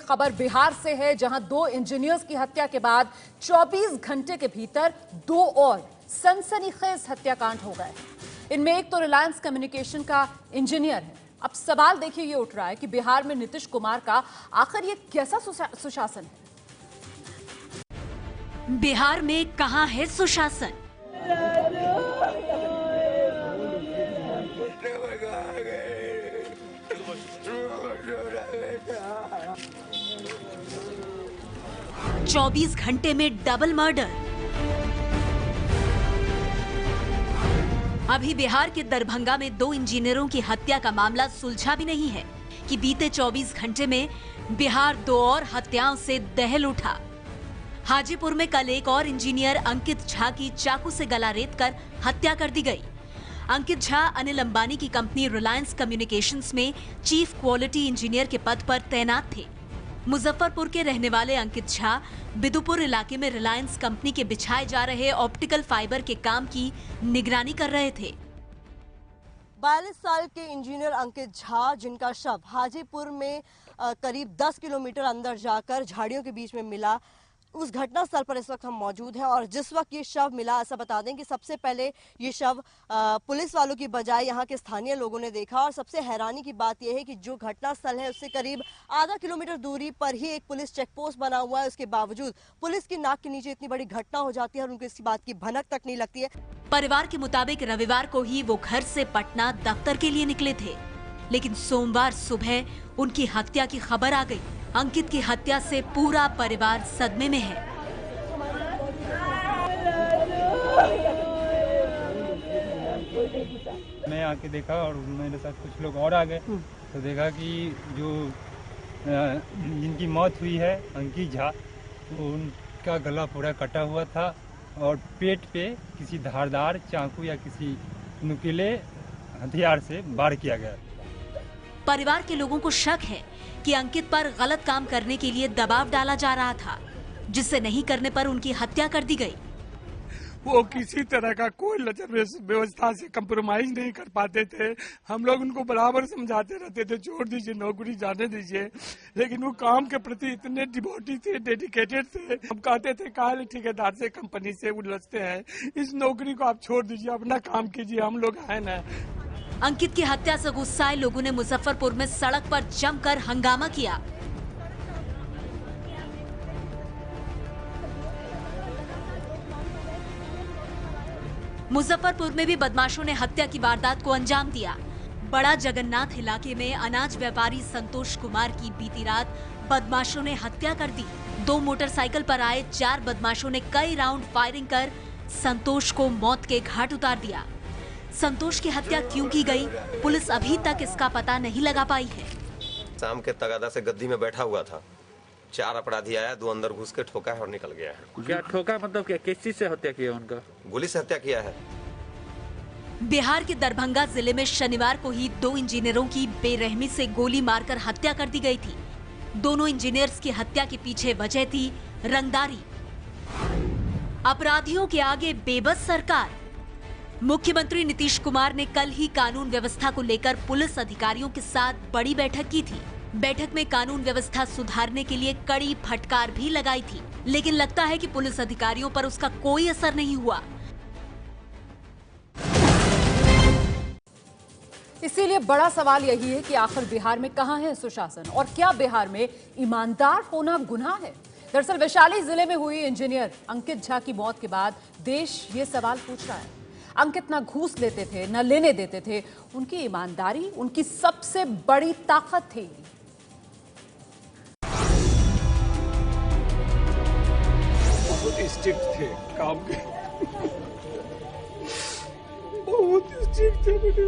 खबर बिहार से है, जहां 2 इंजीनियर्स की हत्या के बाद 24 घंटे के भीतर 2 और सनसनीखेज हत्याकांड हो गए। इनमें एक तो रिलायंस कम्युनिकेशन का इंजीनियर है। अब सवाल देखिए ये उठ रहा है कि बिहार में नीतीश कुमार का आखिर ये कैसा सुशासन है? बिहार में कहां है सुशासन? चौबीस घंटे में डबल मर्डर। अभी बिहार के दरभंगा में 2 इंजीनियरों की हत्या का मामला सुलझा भी नहीं है कि बीते 24 घंटे में बिहार 2 और हत्याओं से दहल उठा। हाजीपुर में कल एक और इंजीनियर अंकित झा की चाकू से गला रेतकर हत्या कर दी गई। अंकित झा अनिल अंबानी की कंपनी रिलायंस कम्युनिकेशंस में चीफ क्वालिटी इंजीनियर के पद पर तैनात थे। मुजफ्फरपुर के रहने वाले अंकित झा बिदुपुर इलाके में रिलायंस कंपनी के बिछाए जा रहे ऑप्टिकल फाइबर के काम की निगरानी कर रहे थे। 42 साल के इंजीनियर अंकित झा, जिनका शव हाजीपुर में करीब 10 किलोमीटर अंदर जाकर झाड़ियों के बीच में मिला, उस घटना स्थल पर इस वक्त हम मौजूद हैं। और जिस वक्त ये शव मिला, ऐसा बता दें कि सबसे पहले ये शव पुलिस वालों की बजाय यहाँ के स्थानीय लोगों ने देखा। और सबसे हैरानी की बात यह है कि जो घटना स्थल है उससे करीब आधा किलोमीटर दूरी पर ही एक पुलिस चेक पोस्ट बना हुआ है। उसके बावजूद पुलिस की नाक के नीचे इतनी बड़ी घटना हो जाती है और उनको इस बात की भनक तक नहीं लगती है। परिवार के मुताबिक रविवार को ही वो घर से पटना दफ्तर के लिए निकले थे, लेकिन सोमवार सुबह उनकी हत्या की खबर आ गई। अंकित की हत्या से पूरा परिवार सदमे में है। मैं आके देखा और मेरे साथ कुछ लोग और आ गए, तो देखा कि जो जिनकी मौत हुई है अंकित झा, तो उनका गला पूरा कटा हुआ था और पेट पे किसी धारदार चाकू या किसी नुकीले हथियार से वार किया गया। परिवार के लोगों को शक है कि अंकित पर गलत काम करने के लिए दबाव डाला जा रहा था, जिससे नहीं करने पर उनकी हत्या कर दी गई। वो किसी तरह का कोई व्यवस्था से कंप्रोमाइज नहीं कर पाते थे। हम लोग उनको बराबर समझाते रहते थे, छोड़ दीजिए, नौकरी जाने दीजिए, लेकिन वो काम के प्रति इतने डिवोटी थे, डेडिकेटेड थे। हम कहते थे काहे ठेकेदार से, कंपनी से उलझते हैं, इस नौकरी को आप छोड़ दीजिए, अपना काम कीजिए, हम लोग हैं ना। अंकित की हत्या से गुस्साए लोगों ने मुजफ्फरपुर में सड़क पर जमकर हंगामा किया। मुजफ्फरपुर में भी बदमाशों ने हत्या की वारदात को अंजाम दिया। बड़ा जगन्नाथ इलाके में अनाज व्यापारी संतोष कुमार की बीती रात बदमाशों ने हत्या कर दी। 2 मोटरसाइकिल पर आए 4 बदमाशों ने कई राउंड फायरिंग कर संतोष को मौत के घाट उतार दिया। संतोष की हत्या क्यों की गई, पुलिस अभी तक इसका पता नहीं लगा पाई है। शाम के तगादा से गद्दी में बैठा हुआ था, 4 अपराधी आया, 2 अंदर घुस के ठोका है और निकल गया है। क्या ठोका मतलब क्या, किस चीज से हत्या किया उनका? गोली से हत्या किया है। बिहार के दरभंगा जिले में शनिवार को ही 2 इंजीनियरों की बेरहमी से गोली मारकर हत्या कर दी गई थी। दोनों इंजीनियर्स की हत्या के पीछे वजह थी रंगदारी। अपराधियों के आगे बेबस सरकार। मुख्यमंत्री नीतीश कुमार ने कल ही कानून व्यवस्था को लेकर पुलिस अधिकारियों के साथ बड़ी बैठक की थी। बैठक में कानून व्यवस्था सुधारने के लिए कड़ी फटकार भी लगाई थी, लेकिन लगता है कि पुलिस अधिकारियों पर उसका कोई असर नहीं हुआ। इसीलिए बड़ा सवाल यही है कि आखिर बिहार में कहां है सुशासन, और क्या बिहार में ईमानदार होना गुनाह है? दरअसल वैशाली जिले में हुई इंजीनियर अंकित झा की मौत के बाद देश ये सवाल पूछ रहा है। अंकित ना घूस लेते थे, न लेने देते थे, उनकी ईमानदारी उनकी सबसे बड़ी ताकत थी। बहुत स्ट्रिक्ट थे काम के, बहुत स्ट्रिक्ट थे।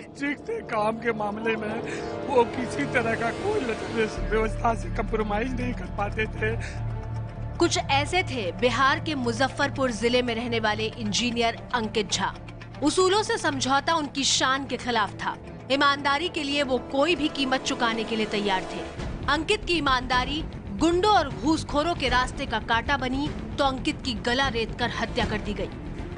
स्ट्रिक्ट थे काम के मामले में, वो किसी तरह का कोई व्यवस्था से कंप्रोमाइज नहीं कर पाते थे। कुछ ऐसे थे बिहार के मुजफ्फरपुर जिले में रहने वाले इंजीनियर अंकित झा। उसूलों से समझौता उनकी शान के खिलाफ था। ईमानदारी के लिए वो कोई भी कीमत चुकाने के लिए तैयार थे। अंकित की ईमानदारी गुंडों और घूसखोरों के रास्ते का कांटा बनी तो अंकित की गला रेत कर हत्या कर दी गई।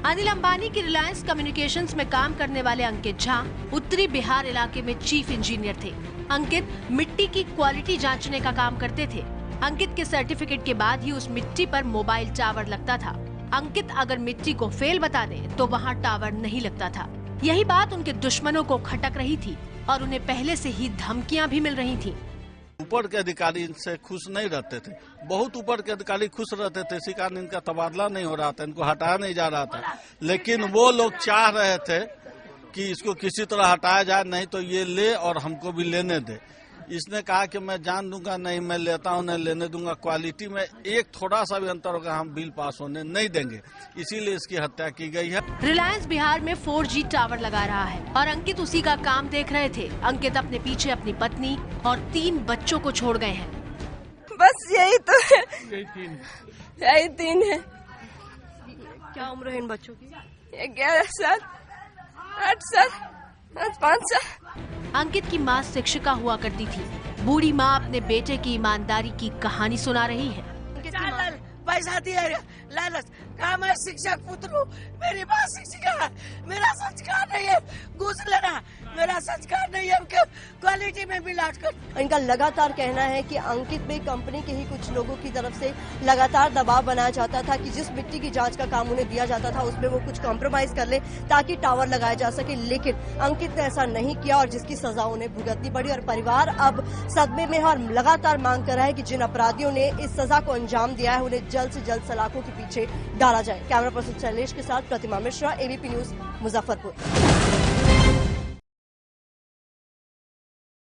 अनिल अंबानी की रिलायंस कम्युनिकेशंस में काम करने वाले अंकित झा उत्तरी बिहार इलाके में चीफ इंजीनियर थे। अंकित मिट्टी की क्वालिटी जांचने का काम करते थे। अंकित के सर्टिफिकेट के बाद ही उस मिट्टी पर मोबाइल टावर लगता था। अंकित अगर मिट्टी को फेल बता दे तो वहाँ टावर नहीं लगता था। यही बात उनके दुश्मनों को खटक रही थी और उन्हें पहले से ही धमकियां भी मिल रही थी। ऊपर के अधिकारी इनसे खुश नहीं रहते थे, बहुत ऊपर के अधिकारी खुश रहते थे, इसी कारण इनका तबादला नहीं हो रहा था, इनको हटाया नहीं जा रहा था। लेकिन वो लोग चाह रहे थे कि इसको किसी तरह हटाया जाए, नहीं तो ये ले और हमको भी लेने दे। इसने कहा कि मैं जान दूंगा, नहीं मैं लेता हूं, नहीं लेने दूंगा। क्वालिटी में एक थोड़ा सा भी अंतर होगा हम बिल पास होने नहीं देंगे, इसीलिए इसकी हत्या की गई है। रिलायंस बिहार में 4G टावर लगा रहा है और अंकित उसी का काम देख रहे थे। अंकित अपने पीछे अपनी पत्नी और 3 बच्चों को छोड़ गए हैं। बस यही तो है, यही 3 है। क्या उम्र है इन बच्चों की? 11 साल, 8 साल, 5 साल। अंकित की माँ शिक्षिका हुआ करती थी। बूढ़ी माँ अपने बेटे की ईमानदारी की कहानी सुना रही है। पैसा दिया लालच का मैं शिक्षक पुत्र हूँ, मेरी माँ शिक्षिका है, मेरा संस्कार नहीं है घूस लेना, मेरा संस्कार नहीं है क्वालिटी में मिलावट कर। इनका लगातार कहना है कि अंकित में कंपनी के ही कुछ लोगों की तरफ से लगातार दबाव बनाया जाता था कि जिस मिट्टी की जांच का काम उन्हें दिया जाता था उसमें वो कुछ कॉम्प्रोमाइज कर ले ताकि टावर लगाया जा सके। लेकिन अंकित ने ऐसा नहीं किया और जिसकी सजा उन्हें भुगतनी पड़ी और परिवार अब सदमे में है और लगातार मांग कर रहा है कि जिन अपराधियों ने इस सजा को अंजाम दिया है उन्हें जल्द से जल्द सलाखों के पीछे डाला जाए। कैमरा पर्सन शैलेश के साथ प्रतिमा मिश्रा, एबीपी न्यूज, मुजफ्फरपुर।